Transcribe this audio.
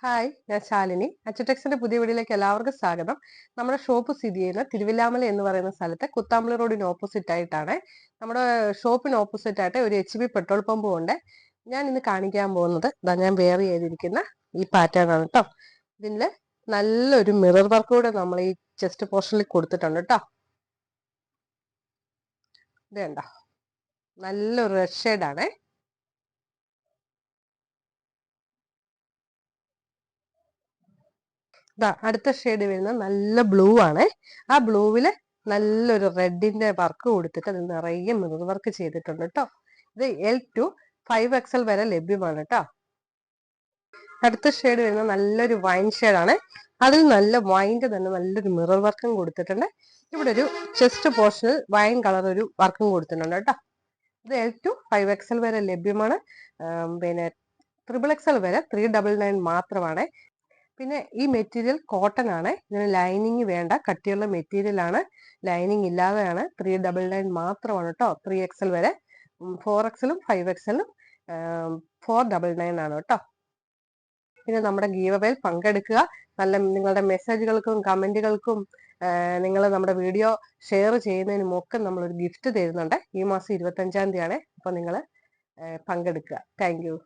Hi, ഞാൻ ശാലിനി. അച്ചടെക്സിന്റെ പുതിയ വീഡിയോയിലേക്ക് എല്ലാവർക്കും സ്വാഗതം. നമ്മുടെ ഷോപ്പ് സ്ഥിതി ചെയ്യുന്ന തിരുവില്ലാമല എന്ന് പറയുന്ന സ്ഥലത്ത് കുത്താമ്പളി റോഡിന് ഓപ്പോസിറ്റ് ആയിട്ടാണ്. നമ്മുടെ ഷോപ്പിന് ഓപ്പോസിറ്റ് ആയിട്ട് ഒരു HB പെട്രോൾ പമ്പും ഉണ്ട്. ഞാൻ ഇന്ന് കാണിക്കാൻ പോകുന്നത് ഞാൻ വെയർ ചെയ്തിരിക്കുന്ന ഈ പാറ്റേൺ ആണ് കേട്ടോ. ഇതില് നല്ലൊരു മിറർ വർക്ക് കൂടെ നമ്മൾ ഈ ചെസ്റ്റ് പോർഷനിൽ കൊടുത്തിട്ടുണ്ട് കേട്ടോ. ഇത് കണ്ടോ, നല്ലൊരു റെഡ് ഷെയ്ഡ് ആണേ. അടുത്ത ഷെയ്ഡ് വരുന്നത് നല്ല ബ്ലൂ ആണ്. ആ ബ്ലൂവില് നല്ലൊരു റെഡിന്റെ വർക്ക് കൊടുത്തിട്ട് അത് നിറയെ മിറർ വർക്ക് ചെയ്തിട്ടുണ്ട് കേട്ടോ. ഇത് L to 5XL വരെ ലഭ്യമാണ് കേട്ടോ. അടുത്ത ഷെയ്ഡ് വരുന്നത് നല്ലൊരു വൈൻ ഷെയ്ഡാണ്. അതിൽ നല്ല വൈൻ്റെ തന്നെ നല്ലൊരു മിറർ വർക്കും കൊടുത്തിട്ടുണ്ട്. ഇവിടെ ഒരു ചെസ്റ്റ് പോർഷനിൽ വൈൻ കളർ ഒരു വർക്കും കൊടുത്തിട്ടുണ്ട് കേട്ടോ. ഇത് L to 5XL വരെ ലഭ്യമാണ്. പിന്നെ XXL വരെ 399 മാത്രമാണ്. പിന്നെ ഈ മെറ്റീരിയൽ കോട്ടൺ ആണ്. ഇതിന് ലൈനിങ് വേണ്ട, കട്ടിയുള്ള മെറ്റീരിയൽ ആണ്. ലൈനിങ് ഇല്ലാതെയാണ്. 399 മാത്രമാണ് കേട്ടോ. 3XL വരെ. 4XL-ഉം 5XL-ഉം 499 ആണ് കേട്ടോ. പിന്നെ നമ്മുടെ ഗീവ് അവേയിൽ പങ്കെടുക്കുക. നിങ്ങളുടെ മെസ്സേജുകൾക്കും കമന്റുകൾക്കും നിങ്ങൾ നമ്മുടെ വീഡിയോ ഷെയർ ചെയ്യുന്നതിനും ഒക്കെ നമ്മളൊരു ഗിഫ്റ്റ് തരുന്നുണ്ട്. ഈ മാസം 25-ാം തീയതിയാണ്. അപ്പോൾ നിങ്ങൾ പങ്കെടുക്കുക. Thank you.